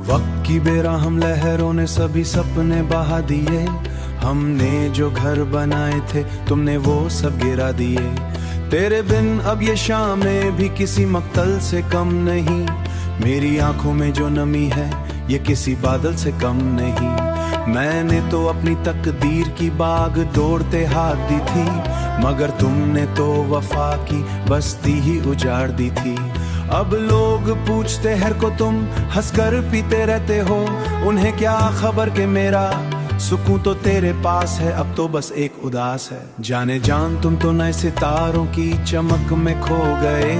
वक्त की बेरहम लहरों ने सभी सपने बहा दिए। हमने जो घर बनाए थे तुमने वो सब गिरा दिए। तेरे बिन अब ये शामें भी किसी मक्तल से कम नहीं। मेरी आंखों में जो नमी है ये किसी बादल से कम नहीं। मैंने तो अपनी तकदीर की बाग दौड़ते हाथ दी थी, मगर तुमने तो वफा की बस्ती ही उजाड़ दी थी। अब लोग पूछते हर को तुम हंसकर पीते रहते हो, उन्हें क्या खबर कि मेरा सुकून तो तेरे पास है। अब तो बस एक उदास है। जाने जान तुम तो नए सितारों की चमक में खो गए।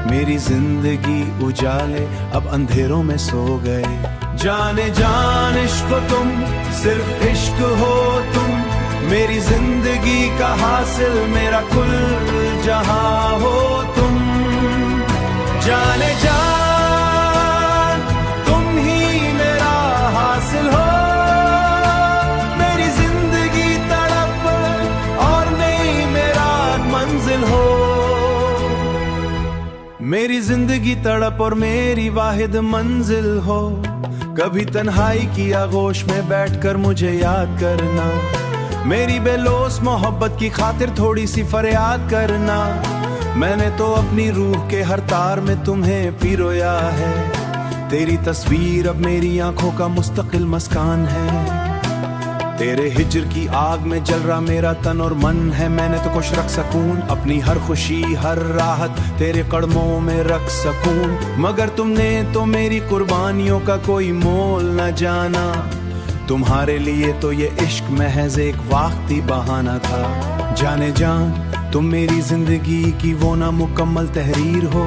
मेरी जिंदगी उजाले अब अंधेरों में सो गए। जाने जान इश्क तुम सिर्फ इश्क हो तुम, मेरी जिंदगी का हासिल मेरा कुल जहां हो तुम। जाने जान तुम ही मेरा हासिल हो, मेरी जिंदगी तड़प और नहीं मेरा मंजिल हो। मेरी जिंदगी तड़प और मेरी वाहिद मंजिल हो। कभी तन्हाई की आगोश में बैठकर मुझे याद करना, मेरी बेलोस मोहब्बत की खातिर थोड़ी सी फरियाद करना। मैंने तो अपनी रूह के हर तार में तुम्हें पिरोया है। तेरी तस्वीर अब मेरी आंखों का मुस्तकिल मस्कान है। तेरे हिज्र की आग में जल रहा मेरा तन और मन है। मैंने तो कुछ रख सकून, अपनी हर खुशी हर राहत तेरे कदमों में रख सकून। मगर तुमने तो मेरी कुर्बानियों का कोई मोल न जाना। तुम्हारे लिए तो ये इश्क महज एक वक्ती बहाना था। जाने जान तुम मेरी जिंदगी की वो ना मुकम्मल तहरीर हो,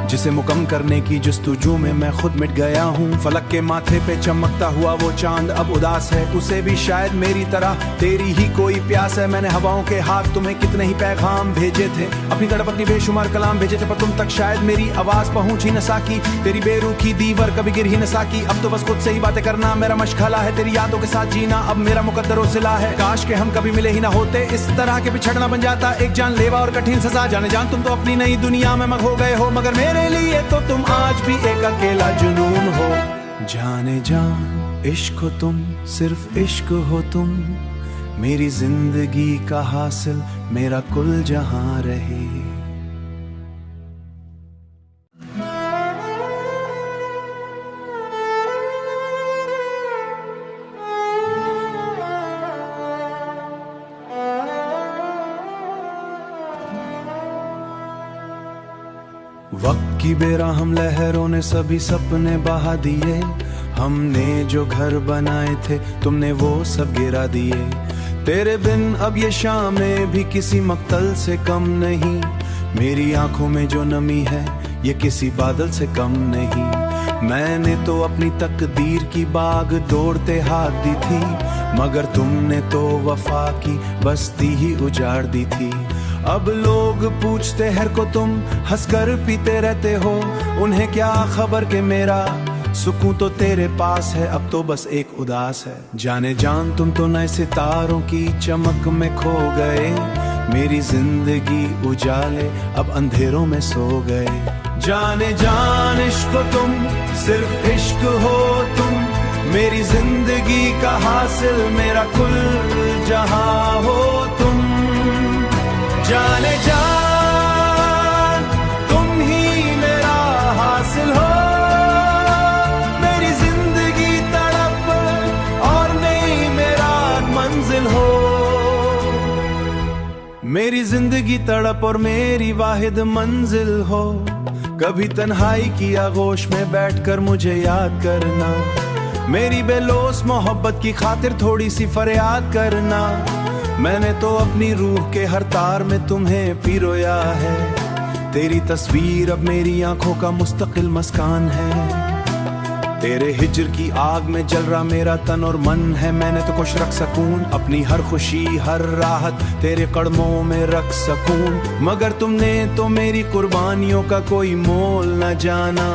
जिसे मुकम्मल करने की जस्तुजू में मैं खुद मिट गया हूँ। फलक के माथे पे चमकता हुआ वो चांद अब उदास है, उसे भी शायद मेरी तरह तेरी ही कोई प्यास है। मैंने हवाओं के हाथ तुम्हें कितने ही पैगाम भेजे थे, अपनी तड़प अपनी बेशुमार कलाम भेजे थे, पर तुम तक शायद मेरी आवाज पहुंच ही न सकी। तेरी बेरुखी दीवार कभी गिर ही न सकी। अब तो बस खुद से ही बातें करना मेरा मशगला है, तेरी यादों के साथ जीना अब मेरा मुकद्दर सिला है। काश के हम कभी मिले ही ना होते, इस तरह के बिछड़ना बन जाता एक जानलेवा और कठिन सजा। जाने जान तुम तो अपनी नई दुनिया में मग हो गए हो, मगर मेरे लिए तो तुम आज भी एक अकेला जुनून हो। जाने जान इश्क हो तुम सिर्फ इश्क हो तुम, मेरी जिंदगी का हासिल मेरा कुल जहां रहे। वक्त की बेरहम लहरों ने सभी सपने बहा दिए। हमने जो घर बनाए थे तुमने वो सब गिरा दिए। तेरे बिन अब ये शामें भी किसी मक्तल से कम नहीं। मेरी आंखों में जो नमी है ये किसी बादल से कम नहीं। मैंने तो अपनी तकदीर की बाग दौड़ते हाथ दी थी, मगर तुमने तो वफा की बस्ती ही उजाड़ दी थी। अब लोग पूछते हर को तुम हंसकर पीते रहते हो, उन्हें क्या खबर कि मेरा सुकून तो तेरे पास है। अब तो बस एक उदास है। जाने जान तुम तो नए सितारों की चमक में खो गए। मेरी जिंदगी उजाले अब अंधेरों में सो गए। जाने जान इश्क तुम सिर्फ इश्क हो तुम, मेरी जिंदगी का हासिल मेरा कुल जहां हो तुम। जाने जान तुम ही मेरा हासिल हो, मेरी जिंदगी तड़प और नहीं मेरा मंजिल हो। मेरी जिंदगी तड़प और मेरी वाहिद मंजिल हो। कभी तन्हाई की आगोश में बैठकर मुझे याद करना, मेरी बेलोस मोहब्बत की खातिर थोड़ी सी फरियाद करना। मैंने तो अपनी रूह के हर तार में तुम्हें पिरोया है। तेरी तस्वीर अब मेरी आंखों का मुस्तकिल मस्कान है। तेरे हिज्र की आग में जल रहा मेरा तन और मन है। मैंने तो कुछ रख सकून, अपनी हर खुशी हर राहत तेरे कदमों में रख सकून। मगर तुमने तो मेरी कुर्बानियों का कोई मोल न जाना।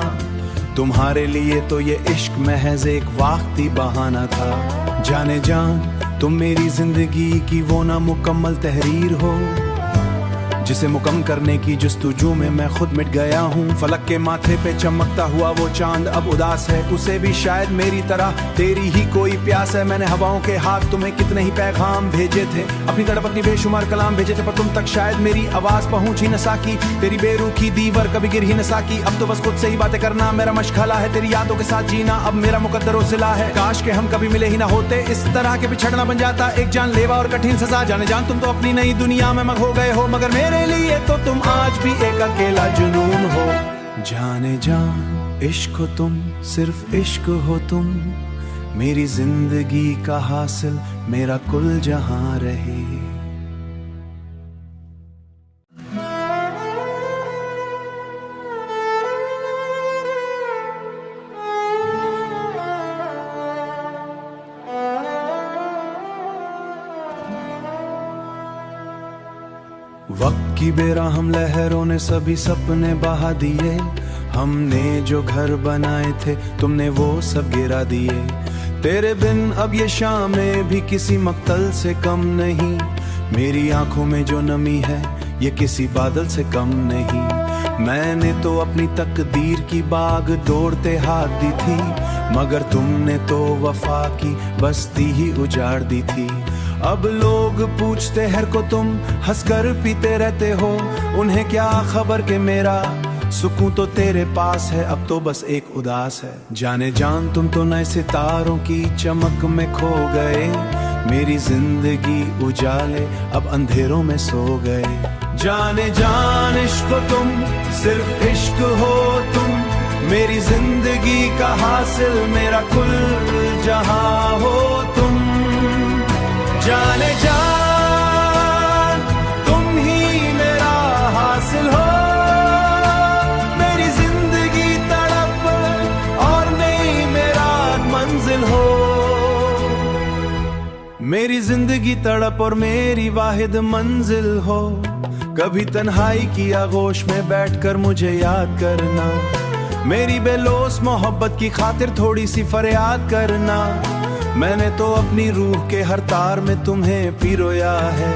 तुम्हारे लिए तो ये इश्क महज एक वक्ती बहाना था। जाने जान तुम मेरी जिंदगी की वो ना मुकम्मल तहरीर हो, जिसे मुकम करने की जस्तुजू में मैं खुद मिट गया हूँ। फलक के माथे पे चमकता हुआ वो चांद अब उदास है, उसे भी शायद मेरी तरह तेरी ही कोई प्यास है। मैंने हवाओं के हाथ तुम्हें कितने ही पैगाम भेजे थे, अपनी तड़प अपनी बेशुमार कलाम भेजे थे, पर तुम तक शायद मेरी आवाज पहुंच ही न सकी। तेरी बेरुखी दीवार कभी गिर ही न सकी। अब तो बस खुद से ही बातें करना मेरा मशगला है, तेरी यादों के साथ जीना अब मेरा मुकद्दर व सिला है। काश के हम कभी मिले ही ना होते, इस तरह के बिछड़ना बन जाता एक जानलेवा और कठिन सजा। जाने जान तुम तो अपनी नई दुनिया में मग हो गए हो, मगर मेरे लिए तो तुम आज भी एक अकेला जुनून हो। जाने जान इश्क हो तुम, सिर्फ इश्क हो तुम, मेरी जिंदगी का हासिल मेरा कुल जहां रहे। वक्त की बेरहम लहरों ने सभी सपने बहा दिए, हमने जो घर बनाए थे तुमने वो सब गिरा दिए। तेरे बिन अब ये शामें भी किसी मक्तल से कम नहीं, मेरी आंखों में जो नमी है ये किसी बादल से कम नहीं। मैंने तो अपनी तकदीर की बाग दौड़ते हाथ दी थी, मगर तुमने तो वफा की बस्ती ही उजाड़ दी थी। अब लोग पूछते हैं को तुम हंसकर पीते रहते हो, उन्हें क्या खबर कि मेरा सुकून तो तेरे पास है, अब तो बस एक उदास है। जाने जान तुम तो नए सितारों की चमक में खो गए, मेरी जिंदगी उजाले अब अंधेरों में सो गए। जाने जान इश्क तुम, सिर्फ इश्क हो तुम, मेरी जिंदगी का हासिल मेरा कुल जहां हो तुम। जाने जान तुम ही मेरा हासिल हो, मेरी जिंदगी तड़प और नहीं मेरा मंजिल हो। मेरी जिंदगी तड़प और मेरी वाहिद मंजिल हो, कभी तन्हाई की आगोश में बैठकर मुझे याद करना, मेरी बेलोस मोहब्बत की खातिर थोड़ी सी फरियाद करना। मैंने तो अपनी रूह के हर तार में तुम्हें पिरोया है,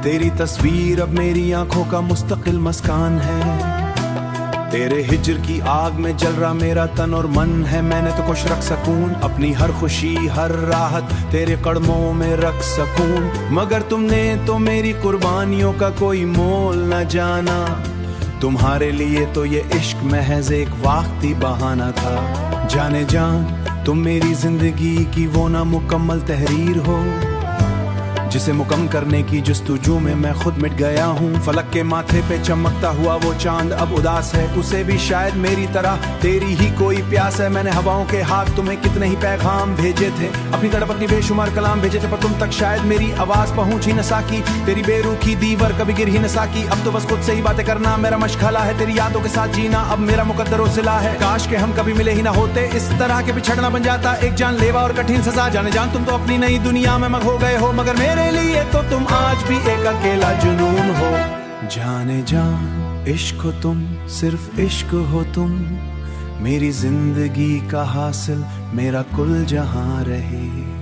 तेरी तस्वीर अब मेरी आंखों का मुस्तकिल मस्कान है। तेरे हिज्र की आग में जल रहा मेरा तन और मन है, मैंने तो कुछ रख सकून, अपनी हर खुशी हर राहत तेरे कदमों में रख सकून। मगर तुमने तो मेरी कुर्बानियों का कोई मोल न जाना, तुम्हारे लिए तो ये इश्क महज एक वक्ती बहाना था। जाने जान तुम मेरी जिंदगी की वो ना मुकम्मल तहरीर हो, जिसे मुकम करने की जस्तुजू में मैं खुद मिट गया हूँ। फलक के माथे पे चमकता हुआ वो चांद अब उदास है, उसे भी शायद मेरी तरह तेरी ही कोई प्यास है। मैंने हवाओं के हाथ तुम्हें कितने ही पैगाम भेजे थे, अपनी तड़प अपनी बेशुमार कलाम भेजे थे, पर तुम तक शायद मेरी आवाज पहुंच ही न सकी। तेरी बेरुखी दीवार कभी गिर ही न सकी। अब तो बस खुद से ही बातें करना मेरा मशगला है, तेरी यादों के साथ जीना अब मेरा मुकद्दर व सिला है। काश के हम कभी मिले ही ना होते, इस तरह के बिछड़ना बन जाता एक जानलेवा और कठिन सजा। जाने जान तुम तो अपनी नई दुनिया में मग हो गए हो, मगर मेरे लिए तो तुम आज भी एक अकेला जुनून हो। जाने जान इश्क हो तुम, सिर्फ इश्क हो तुम, मेरी जिंदगी का हासिल मेरा कुल जहां रहे।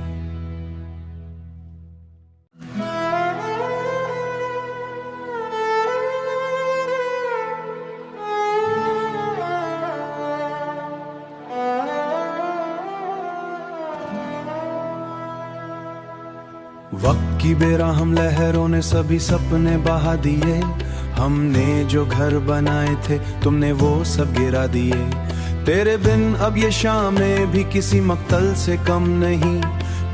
वक्त की बेरहम लहरों ने सभी सपने बहा दिए, हमने जो घर बनाए थे तुमने वो सब गिरा दिए। तेरे बिन अब ये शामें भी किसी मक्तल से कम नहीं,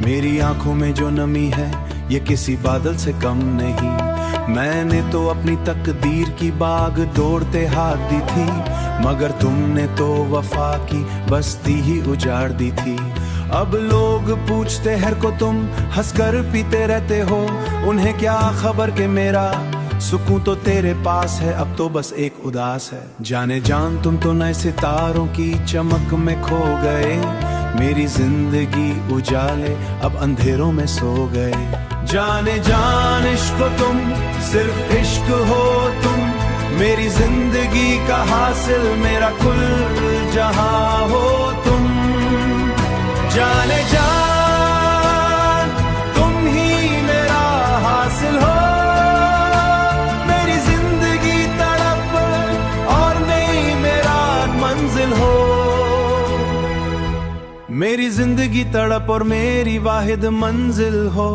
मेरी आंखों में जो नमी है ये किसी बादल से कम नहीं। मैंने तो अपनी तकदीर की बाग दौड़ते हाथ दी थी, मगर तुमने तो वफा की बस्ती ही उजाड़ दी थी। अब लोग पूछते हैं को तुम हंसकर पीते रहते हो, उन्हें क्या खबर कि मेरा सुकून तो तेरे पास है, अब तो बस एक उदास है। जाने जान तुम तो नए सितारों की चमक में खो गए, मेरी जिंदगी उजाले अब अंधेरों में सो गए। जाने जान इश्क तुम, सिर्फ इश्क हो तुम, मेरी जिंदगी का हासिल मेरा कुल जहां हो तुम। जाने जान तुम ही मेरा हासिल हो, मेरी मेरी जिंदगी तड़प और मेरी वाहिद मंजिल हो।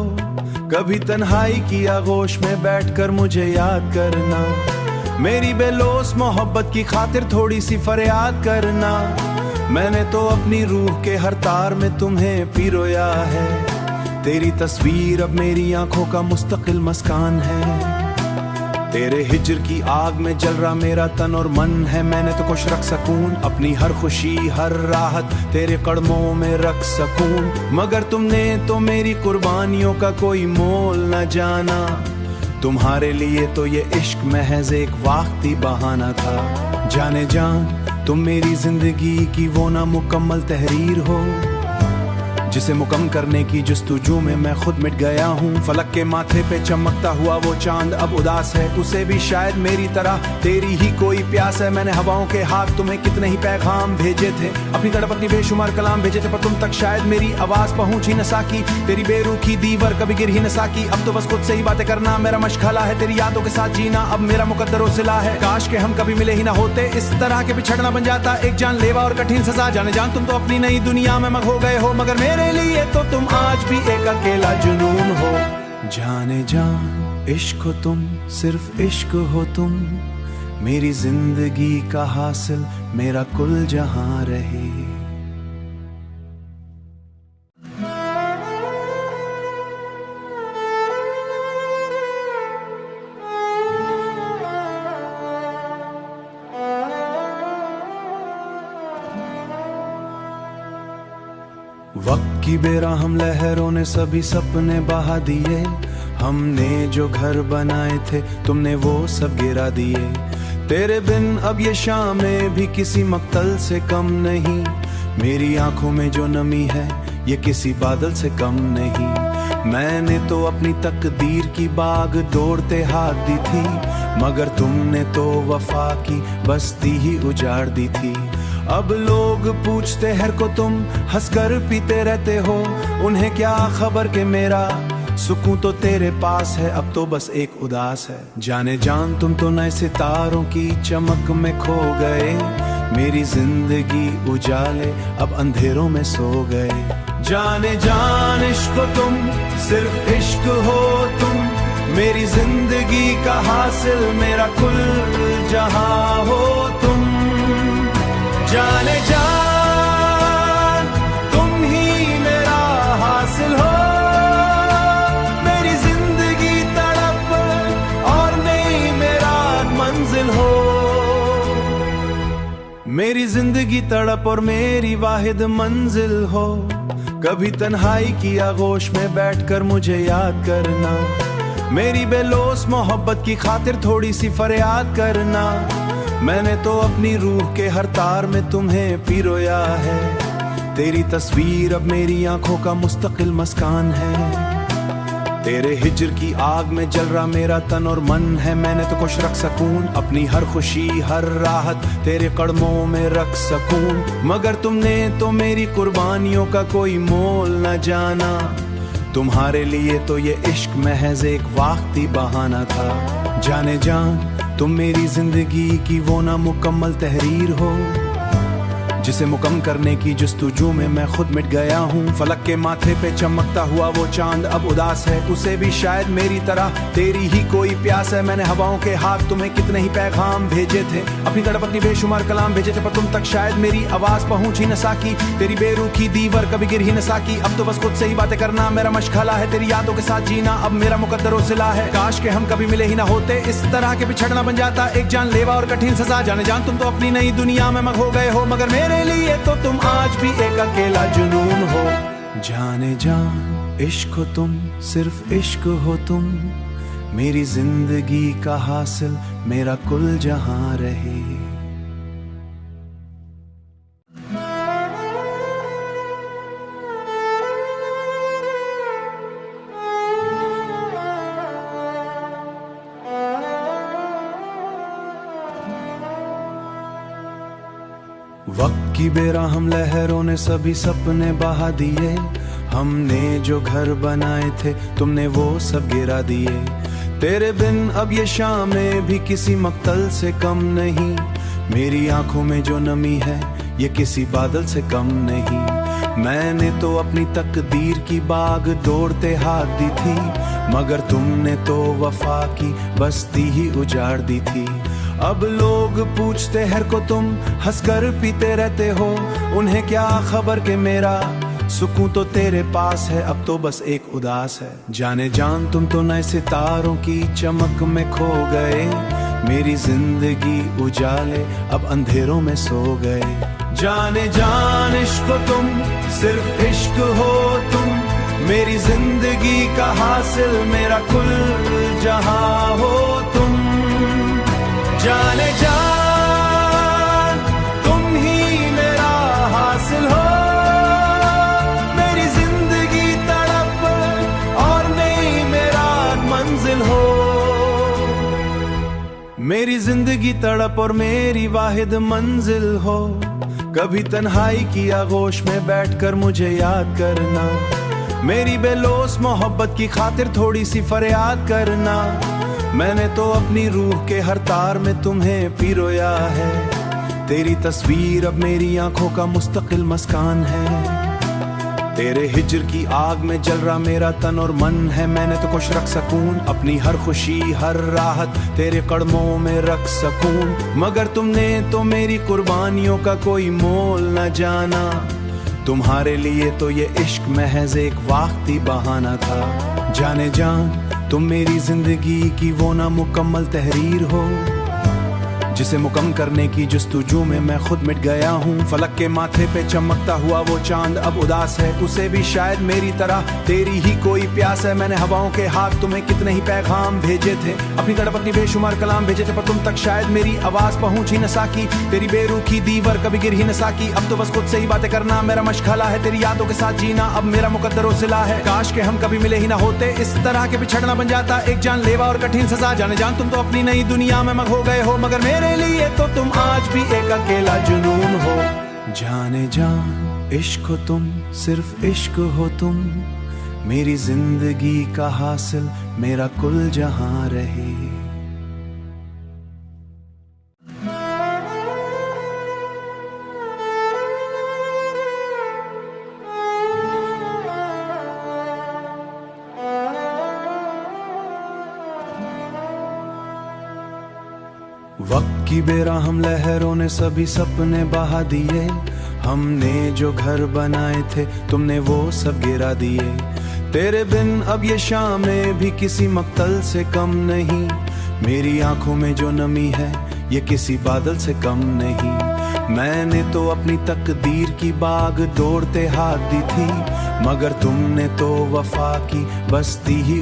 कभी तन्हाई की आगोश में बैठकर मुझे याद करना, मेरी बेलोस मोहब्बत की खातिर थोड़ी सी फरियाद करना। मैंने तो अपनी रूह के हर तार में तुम्हें पिरोया है, तेरी तस्वीर अब मेरी आंखों का मुस्तकिल मस्कान है। तेरे हिज्र की आग में जल रहा मेरा तन और मन है, मैंने तो कुछ रख सकूं अपनी हर खुशी हर राहत तेरे कदमों में रख सकूं। मगर तुमने तो मेरी कुर्बानियों का कोई मोल न जाना, तुम्हारे लिए तो ये इश्क महज एक वक्ती बहाना था। जाने जान तुम मेरी जिंदगी की वो ना मुकम्मल तहरीर हो, जिसे मुकम्मल करने की जस्तुजू में मैं खुद मिट गया हूँ। फलक के माथे पे चमकता हुआ वो चांद अब उदास है, उसे भी शायद मेरी तरह तेरी ही कोई प्यास है। मैंने हवाओं के हाथ तुम्हें कितने ही पैगाम भेजे थे, अपनी तड़प अपनी बेशुमार कलाम भेजे थे, पर तुम तक शायद मेरी आवाज पहुंच ही न सकी। तेरी बेरुखी दीवार कभी गिर ही न सकी। अब तो बस खुद से ही बातें करना मेरा मशगला है, तेरी यादों के साथ जीना अब मेरा मुकद्दर सिला है। काश के हम कभी मिले ही ना होते, इस तरह के बिछड़ना बन जाता एक जानलेवा और कठिन सजा। जाने जान तुम तो अपनी नई दुनिया में मग हो गए हो, मगर मेरे लिए तो तुम आज भी एक अकेला जुनून हो। जाने जान इश्क हो तुम, सिर्फ इश्क हो तुम, मेरी जिंदगी का हासिल मेरा कुल जहां रहे। वक्त की बेरहम लहरों ने सभी सपने बहा दिए, हमने जो घर बनाए थे तुमने वो सब गिरा दिए। तेरे बिन अब ये शामें भी किसी मक्तल से कम नहीं, मेरी आंखों में जो नमी है ये किसी बादल से कम नहीं। मैंने तो अपनी तकदीर की बाग दौड़ते हाथ दी थी, मगर तुमने तो वफा की बस्ती ही उजाड़ दी थी। अब लोग पूछते हैं को तुम हंसकर पीते रहते हो, उन्हें क्या खबर के मेरा सुकून तो तेरे पास है, अब तो बस एक उदास है। जाने जान तुम तो नए सितारों की चमक में खो गए, मेरी जिंदगी उजाले अब अंधेरों में सो गए। जाने जान इश्क तुम, सिर्फ इश्क हो तुम, मेरी जिंदगी का हासिल मेरा कुल जहां हो तुम। जाने जान तुम ही मेरा हासिल हो, मेरी जिंदगी तड़प और नहीं मेरा मंजिल हो। मेरी जिंदगी तड़प और मेरी वाहिद मंजिल हो। कभी तन्हाई की आगोश में बैठकर मुझे याद करना, मेरी बेलोस मोहब्बत की खातिर थोड़ी सी फरियाद करना। मैंने तो अपनी रूह के हर तार में तुम्हें पिरोया है, तेरी तस्वीर अब मेरी आंखों का मुस्तकिल मस्कान है। तेरे हिज्र की आग में जल रहा मेरा तन और मन है, मैंने तो कुछ रख सकूं अपनी हर खुशी हर राहत तेरे कदमों में रख सकूं। मगर तुमने तो मेरी कुर्बानियों का कोई मोल न जाना, तुम्हारे लिए तो ये इश्क महज एक वक्ती बहाना था। जाने जान तुम मेरी जिंदगी की वो ना मुकम्मल तहरीर हो, जिसे मुकम्मल करने की जस्तुजू में मैं खुद मिट गया हूँ। फलक के माथे पे चमकता हुआ वो चांद अब उदास है, उसे भी शायद मेरी तरह तेरी ही कोई प्यास है। मैंने हवाओं के हाथ तुम्हें कितने ही पैगाम भेजे थे, अपनी तड़प अपनी बेशुमार कलाम भेजे थे, पर तुम तक शायद मेरी आवाज पहुंच ही न सकी। तेरी बेरुखी दीवार कभी गिर ही न सकी। अब तो बस खुद से ही बातें करना मेरा मशगला है, तेरी यादों के साथ जीना अब मेरा मुकद्दर सिला है। काश के हम कभी मिले ही ना होते, इस तरह के बिछड़ना बन जाता एक जानलेवा और कठिन सजा। जाने जान तुम तो अपनी नई दुनिया में मग हो गए हो, मगर मेरे लिए तो तुम आज भी एक अकेला जुनून हो। जाने जान इश्क हो तुम, सिर्फ इश्क हो तुम, मेरी जिंदगी का हासिल मेरा कुल जहां रहे। वक्त की बेरहम लहरों ने सभी सपने बहा दिए, हमने जो घर बनाए थे तुमने वो सब गिरा दिए। तेरे बिन अब ये शामें भी किसी मक्तल से कम नहीं, मेरी आंखों में जो नमी है ये किसी बादल से कम नहीं। मैंने तो अपनी तकदीर की बाग दौड़ते हाथ दी थी, मगर तुमने तो वफा की बस्ती ही उजाड़ दी थी। अब लोग पूछते हैं को तुम हंसकर पीते रहते हो, उन्हें क्या खबर कि मेरा सुकून तो तेरे पास है। अब तो बस एक उदास है। जाने जान तुम तो नए सितारों की चमक में खो गए, मेरी जिंदगी उजाले अब अंधेरों में सो गए। जाने जान इश्क तुम, सिर्फ इश्क हो तुम, मेरी जिंदगी का हासिल, मेरा कुल जहां हो तुम। जाने जान तुम ही मेरा हासिल हो, मेरी जिंदगी तड़प और नहीं मेरा मंजिल हो। मेरी जिंदगी तड़प और मेरी वाहिद मंजिल हो। कभी तन्हाई की आगोश में बैठकर मुझे याद करना, मेरी बेलोस मोहब्बत की खातिर थोड़ी सी फरियाद करना। मैंने तो अपनी रूह के हर तार में तुम्हें पिरोया है, तेरी तस्वीर अब मेरी आंखों का मुस्तकिल मस्कान है। तेरे हिज्र की आग में जल रहा मेरा तन और मन है, मैंने तो कुछ रख सकून, अपनी हर खुशी हर राहत तेरे कदमों में रख सकून। मगर तुमने तो मेरी कुर्बानियों का कोई मोल न जाना, तुम्हारे लिए तो ये इश्क महज एक वक्ती बहाना था। जाने जान तुम मेरी जिंदगी की वो ना मुकम्मल तहरीर हो, जिसे मुकम्मल करने की जस्तुजू में मैं खुद मिट गया हूँ। फलक के माथे पे चमकता हुआ वो चांद अब उदास है, उसे भी शायद मेरी तरह तेरी ही कोई प्यास है। मैंने हवाओं के हाथ तुम्हें कितने ही पैगाम भेजे थे, अपनी तड़प अपनी बेशुमार कलाम भेजे थे, पर तुम तक शायद मेरी आवाज पहुंच ही न सकी। तेरी बेरुखी दीवार कभी गिर ही न सकी। अब तो बस खुद से ही बातें करना मेरा मशगला है, तेरी यादों के साथ जीना अब मेरा मुकद्दर सिला है। काश के हम कभी मिले ही ना होते, इस तरह के बिछड़ना बन जाता एक जानलेवा और कठिन सजा। जाने जान तुम तो अपनी नई दुनिया में मग हो गए हो, मगर मेरे लिए तो तुम आज भी एक अकेला जुनून हो। जाने जान इश्क हो तुम, सिर्फ इश्क हो तुम, मेरी जिंदगी का हासिल, मेरा कुल जहां रहे। वक्त की बेरहम लहरों ने सभी सपने बहा दिए, हमने जो घर बनाए थे तुमने वो सब गिरा दिए। तेरे बिन अब ये शामें भी किसी मक्तल से कम नहीं, मेरी आंखों में जो नमी है ये किसी बादल से कम नहीं। मैंने तो अपनी तकदीर की बाग दौड़ते हाथ दी थी, मगर तुमने तो वफा की बस्ती ही